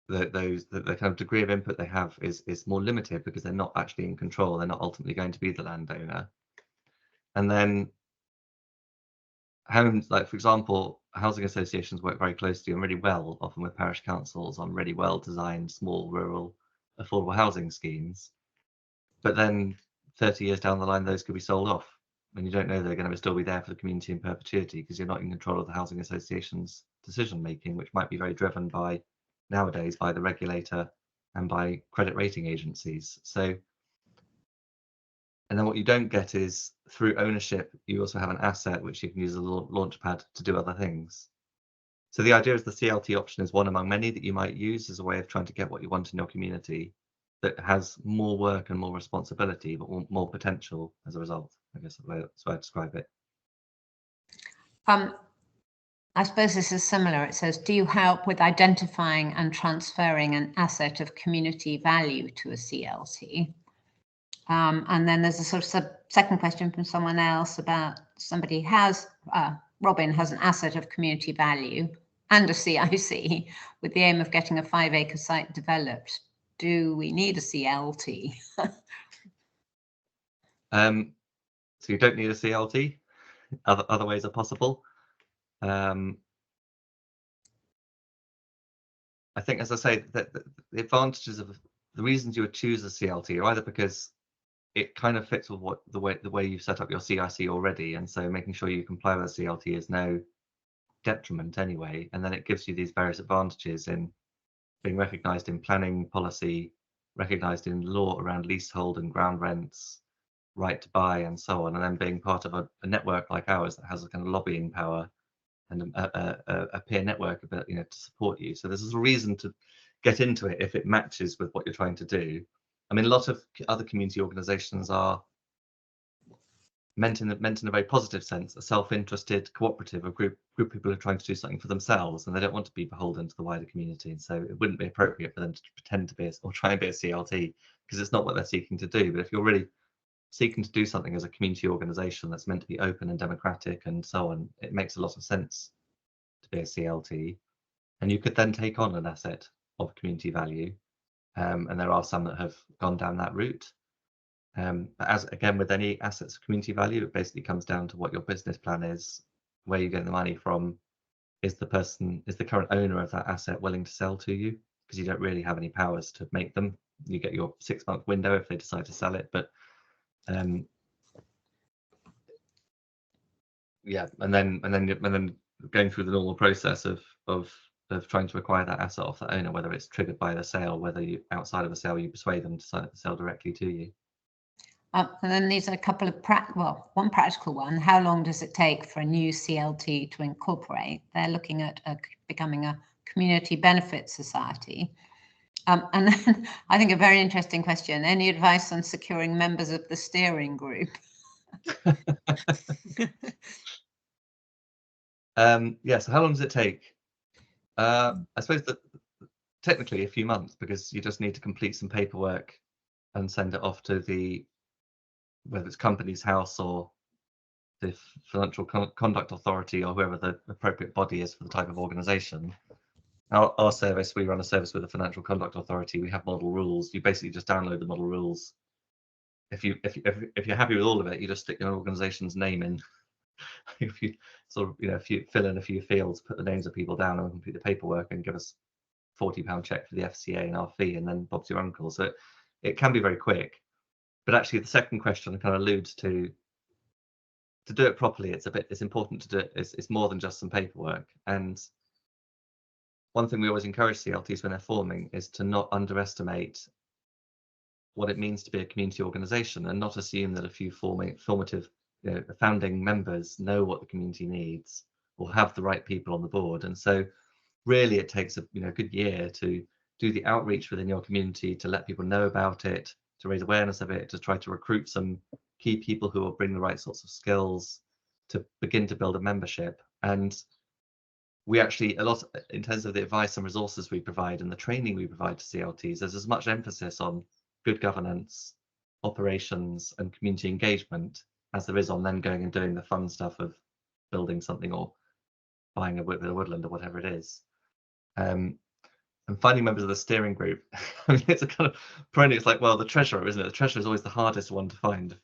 the kind of degree of input they have is more limited because they're not actually in control. They're not ultimately going to be the landowner. And then homes, like for example, housing associations work very closely and really well, often with parish councils, on really well designed small rural affordable housing schemes. But then 30 years down the line, those could be sold off, and you don't know they're going to still be there for the community in perpetuity, because you're not in control of the housing association's decision making, which might be very driven by nowadays by the regulator and by credit rating agencies. So, and then what you don't get is, through ownership, you also have an asset which you can use as a launch pad to do other things. So the idea is the CLT option is one among many that you might use as a way of trying to get what you want in your community, that has more work and more responsibility, but more potential as a result. I guess that's the way I describe it. I suppose this is similar. It says, do you help with identifying and transferring an asset of community value to a CLT? And then there's a sort of second question from someone else about somebody has, Robin has an asset of community value and a CIC with the aim of getting a 5-acre site developed. Do we need a CLT? So you don't need a CLT. Other ways are possible. I think, as I say, that the advantages of the reasons you would choose a CLT are either because it kind of fits with the way you've set up your CIC already, and so making sure you comply with a CLT is no detriment anyway, and then it gives you these various advantages in being recognised in planning policy, recognised in law around leasehold and ground rents, right to buy, and so on, and then being part of a network like ours that has a kind of lobbying power and a peer network to support you. So there's a reason to get into it if it matches with what you're trying to do. I mean, a lot of other community organisations are meant in a very positive sense, a self-interested cooperative, a group of people who are trying to do something for themselves, and they don't want to be beholden to the wider community. And so it wouldn't be appropriate for them to pretend to be or try and be a CLT, because it's not what they're seeking to do. But if you're really seeking to do something as a community organisation that's meant to be open and democratic and so on, it makes a lot of sense to be a CLT. And you could then take on an asset of community value. And there are some that have gone down that route. But as again with any assets of community value, it basically comes down to what your business plan is, where you get the money from. Is the current owner of that asset willing to sell to you? Because you don't really have any powers to make them. You get your 6-month window if they decide to sell it, but yeah, and then going through the normal process of trying to acquire that asset off the owner, whether it's triggered by the sale, whether you outside of a sale you persuade them to sell directly to you. And then these are a couple of one practical one. How long does it take for a new CLT to incorporate? They're looking at becoming a community benefit society. And then I think a very interesting question. Any advice on securing members of the steering group? Yeah, so how long does it take? I suppose that technically a few months, because you just need to complete some paperwork and send it off to whether it's Companies House or the Financial Conduct Authority or whoever the appropriate body is for the type of organisation. Our service, we run a service with the Financial Conduct Authority. We have model rules. You basically just download the model rules. If you're happy with all of it, you just stick your organisation's name in. If you sort of, if you fill in a few fields, put the names of people down and complete the paperwork and give us £40 check for the FCA and our fee, and then Bob's your uncle. So it can be very quick. But actually, the second question kind of alludes to do it properly. It's important to do it. It's more than just some paperwork. And one thing we always encourage CLTs when they're forming is to not underestimate what it means to be a community organisation, and not assume that a few formative founding members know what the community needs or have the right people on the board. And so really it takes a good year to do the outreach within your community, to let people know about it, to raise awareness of it, to try to recruit some key people who will bring the right sorts of skills, to begin to build a membership. And we actually, a lot in terms of the advice and resources we provide and the training we provide to CLTs, there's as much emphasis on good governance, operations and community engagement as there is on then going and doing the fun stuff of building something or buying a woodland or whatever it is. And finding members of the steering group, I mean, it's a kind of perennial, it's like, well, the treasurer, isn't it? The treasurer is always the hardest one to find.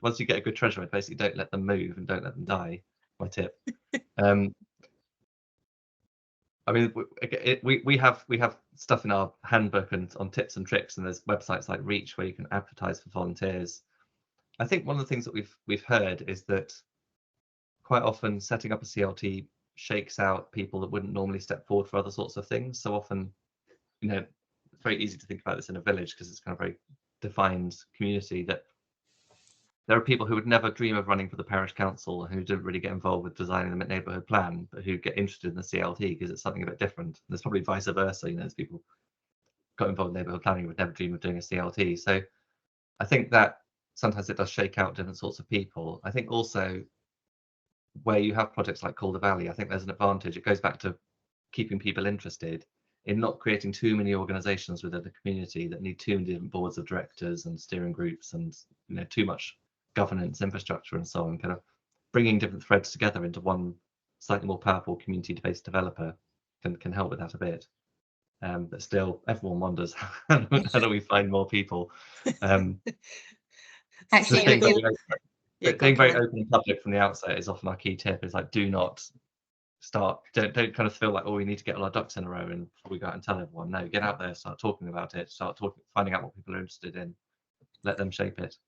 Once you get a good treasurer, basically don't let them move and don't let them die, my tip. I mean, we have stuff in our handbook and on tips and tricks, and there's websites like Reach where you can advertise for volunteers. I think one of the things that we've heard is that quite often setting up a CLT shakes out people that wouldn't normally step forward for other sorts of things. So often, it's very easy to think about this in a village because it's kind of very defined community, that there are people who would never dream of running for the parish council and who didn't really get involved with designing the neighbourhood plan, but who get interested in the CLT because it's something a bit different. There's probably vice versa, there's people got involved in neighbourhood planning who would never dream of doing a CLT. So I think that sometimes it does shake out different sorts of people. I think also where you have projects like Calder Valley, I think there's an advantage. It goes back to keeping people interested in not creating too many organisations within the community that need too many different boards of directors and steering groups and too much governance, infrastructure and so on. Kind of bringing different threads together into one slightly more powerful community-based developer can help with that a bit. But still, everyone wonders how do we find more people? Actually, being very open and public from the outset is often our key tip. Is like, do not start, don't kind of feel like, oh, we need to get all our ducks in a row and before we go out and tell everyone. No, get out there, start talking about it, finding out what people are interested in, let them shape it.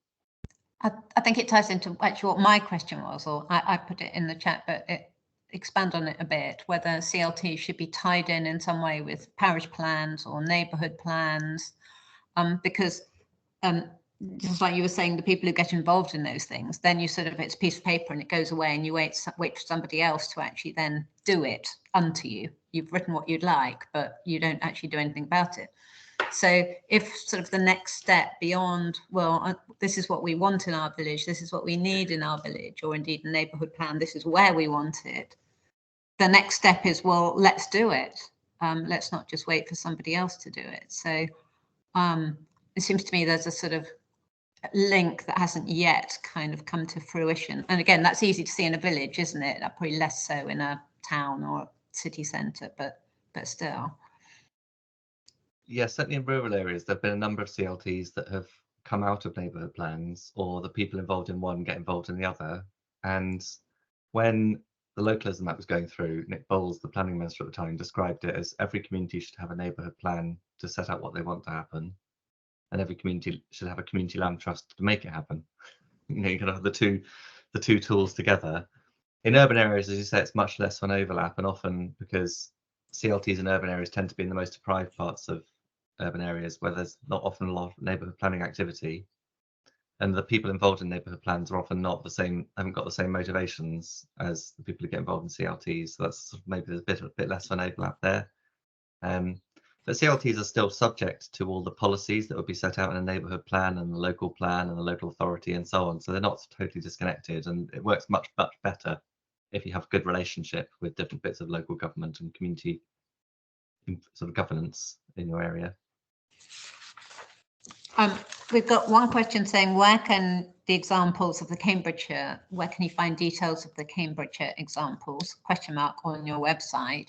I think it ties into actually what my question was, or I put it in the chat, but expand on it a bit, whether CLT should be tied in some way with parish plans or neighbourhood plans, because just like you were saying, the people who get involved in those things, then you sort of, it's a piece of paper and it goes away and you wait for somebody else to actually then do it unto you. You've written what you'd like, but you don't actually do anything about it. So if sort of the next step beyond, well, this is what we want in our village, this is what we need in our village, or indeed a neighbourhood plan, this is where we want it. The next step is, well, let's do it. Let's not just wait for somebody else to do it. So it seems to me there's a sort of link that hasn't yet kind of come to fruition. And again, that's easy to see in a village, isn't it? Probably less so in a town or city centre, but still. Yeah, certainly in rural areas, there have been a number of CLTs that have come out of neighbourhood plans, or the people involved in one get involved in the other. And when the localism that was going through, Nick Bowles, the planning minister at the time, described it as every community should have a neighbourhood plan to set out what they want to happen, and every community should have a community land trust to make it happen. You can have the two tools together. In urban areas, as you say, it's much less of an overlap, and often because CLTs in urban areas tend to be in the most deprived parts of urban areas where there's not often a lot of neighbourhood planning activity, and the people involved in neighbourhood plans are often not the same, haven't got the same motivations as the people who get involved in CLTs. So that's maybe there's a bit less of an overlap there. But CLTs are still subject to all the policies that would be set out in a neighbourhood plan and the local plan and the local authority and so on. So they're not totally disconnected, and it works much better if you have a good relationship with different bits of local government and community sort of governance in your area. We've got one question saying, where can the examples of the Cambridgeshire, where can you find details of the Cambridgeshire examples, ? On your website?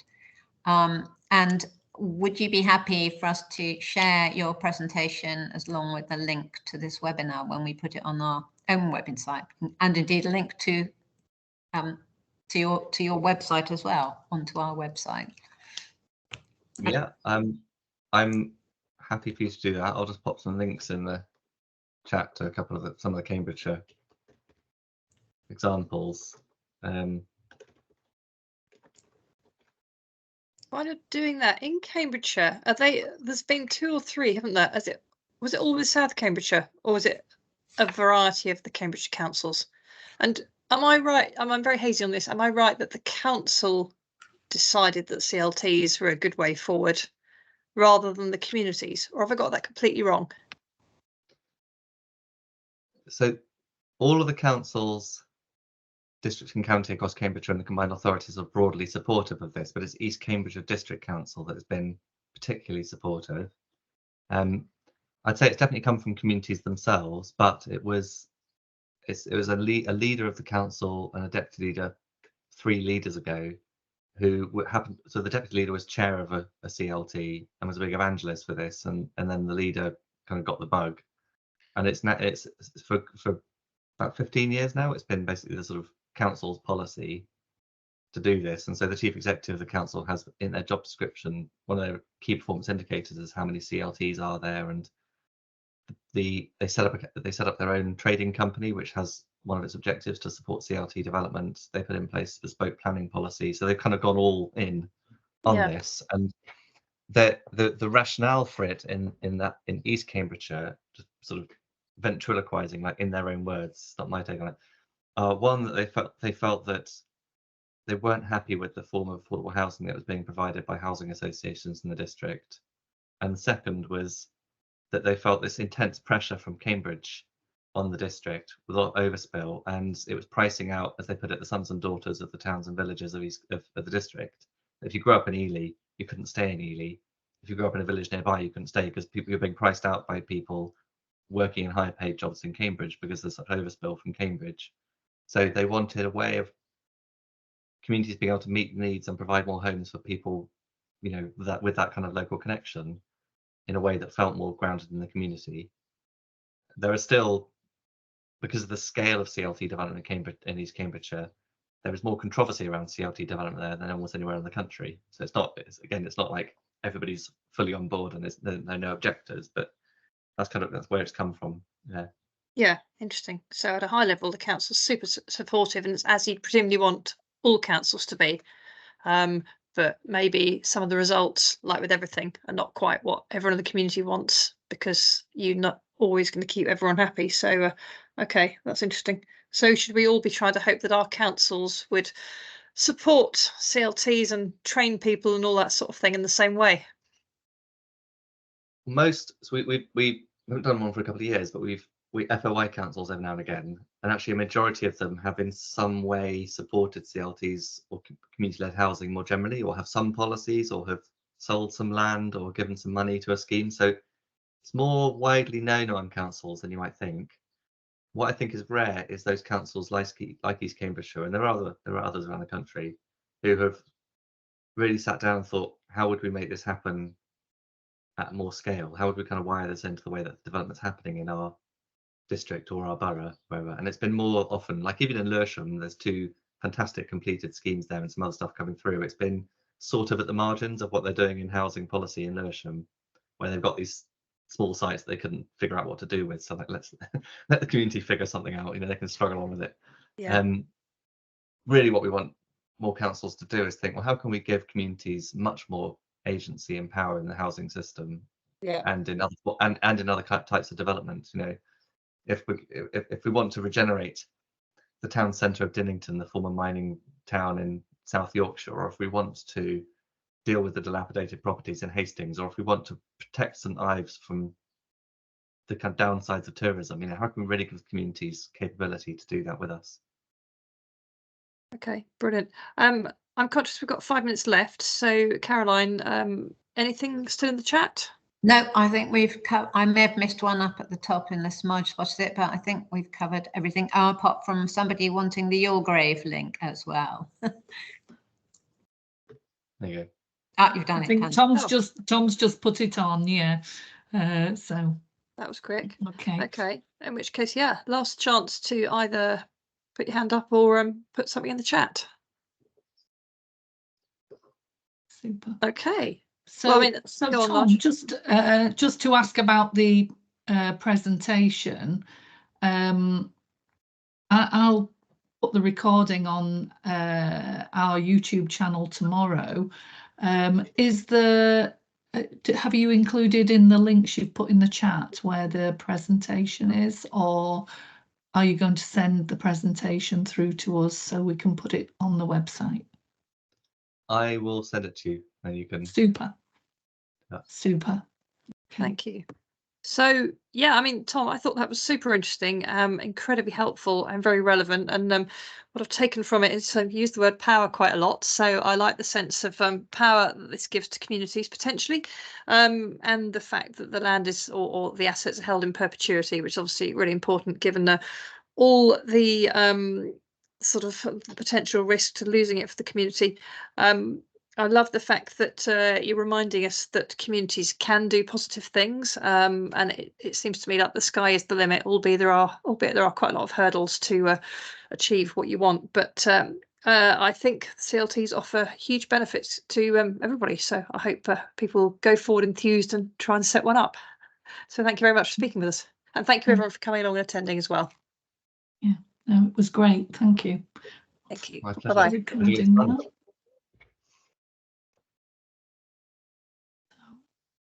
And would you be happy for us to share your presentation as along with the link to this webinar when we put it on our own website, and indeed a link to your website as well, onto our website? Yeah, I'm happy for you to do that. I'll just pop some links in the chat to a couple of some of the Cambridgeshire examples. While you're doing that, in Cambridgeshire, there's been 2 or 3, haven't there? Was it always South Cambridgeshire, or was it a variety of the Cambridgeshire councils? And am I right? I'm very hazy on this. Am I right that the council decided that CLTs were a good way forward rather than the communities, or have I got that completely wrong? So all of the councils, district and county across Cambridgeshire and the combined authorities are broadly supportive of this, but it's East Cambridgeshire District Council that has been particularly supportive. I'd say it's definitely come from communities themselves, but it was a leader of the council and a deputy leader 3 leaders ago who happened. So the deputy leader was chair of a CLT and was a big evangelist for this, and then the leader kind of got the bug, and it's for about 15 years now. It's been basically the sort of council's policy to do this, and so the chief executive of the council has in their job description, one of their key performance indicators is how many CLTs are there, and they set up their own trading company, which has one of its objectives to support CLT development. They put in place bespoke planning policy, so they've kind of gone all in on this. And the rationale for it in East Cambridgeshire, just sort of ventriloquizing, like in their own words, it's not my take on it. One, that they felt that they weren't happy with the form of affordable housing that was being provided by housing associations in the district, and the second was that they felt this intense pressure from Cambridge on the district with a lot of overspill, and it was pricing out, as they put it, the sons and daughters of the towns and villages of the district. If you grew up in Ely, you couldn't stay in Ely. If you grew up in a village nearby, you couldn't stay because people were being priced out by people working in higher paid jobs in Cambridge because there's such overspill from Cambridge. So they wanted a way of communities being able to meet needs and provide more homes for people, you know, with that kind of local connection in a way that felt more grounded in the community. There are still, because of the scale of CLT development in East Cambridgeshire, there is more controversy around CLT development there than almost anywhere in the country. So it's not like everybody's fully on board and there are no objectors, but that's where it's come from. Yeah, interesting. So at a high level, the council's super supportive, and it's as you'd presumably want all councils to be. But maybe some of the results, like with everything, are not quite what everyone in the community wants, because you're not always going to keep everyone happy. So, okay, that's interesting. So should we all be trying to hope that our councils would support CLTs and train people and all that sort of thing in the same way? So we haven't done one for a couple of years, but we FOI councils every now and again, and actually a majority of them have in some way supported CLTs or community-led housing more generally, or have some policies, or have sold some land or given some money to a scheme. So it's more widely known on councils than you might think. What I think is rare is those councils like East Cambridgeshire, and there are others around the country, who have really sat down and thought, how would we make this happen at more scale? How would we kind of wire this into the way that development's happening in our district or our borough, wherever? And it's been more often, like even in Lewisham, there's 2 fantastic completed schemes there and some other stuff coming through. It's been sort of at the margins of what they're doing in housing policy in Lewisham, where they've got these small sites that they couldn't figure out what to do with. So like, let's let the community figure something out. You know, they can struggle on with it. Yeah. Really, what we want more councils to do is think, well, how can we give communities much more agency and power in the housing system, and in other types of development? You know, if we want to regenerate the town centre of Dinnington, the former mining town in South Yorkshire, or if we want to deal with the dilapidated properties in Hastings, or if we want to protect St Ives from the kind of downsides of tourism, you know, how can we really give communities capability to do that with us? Okay, brilliant. I'm conscious we've got 5 minutes left. So Caroline, anything still in the chat? No, I think I may have missed one up at the top unless Marge spotted it, but I think we've covered everything, apart from somebody wanting the Your Grave link as well. There you go. you've done I it. think Pam. Tom's just put it on, yeah. So That was quick. okay. Okay, in which case, yeah, last chance to either put your hand up or put something in the chat. Super. Okay. So, Well, I mean, so go on, Tom, Lodge. just to ask about the presentation, I'll put the recording on our YouTube channel tomorrow. Is the have you included in the links you've put in the chat where the presentation is, or are you going to send the presentation through to us so we can put it on the website? I will send it to you and you can. Super. Yeah. Super. Okay. Thank you. So, yeah, I mean, Tom, I thought that was super interesting, incredibly helpful and very relevant. And what I've taken from it is you use the word power quite a lot. So I like the sense of power that this gives to communities potentially, and the fact that the land is or the assets are held in perpetuity, which is obviously really important given all the sort of potential risk to losing it for the community. I love the fact that you're reminding us that communities can do positive things, and it seems to me like the sky is the limit, albeit there are quite a lot of hurdles to achieve what you want. But I think CLTs offer huge benefits to everybody. So I hope people go forward enthused and try and set one up. So thank you very much for speaking with us, and thank you everyone for coming along and attending as well. Yeah, no, it was great. Thank you. Thank you. My Bye-bye. pleasure.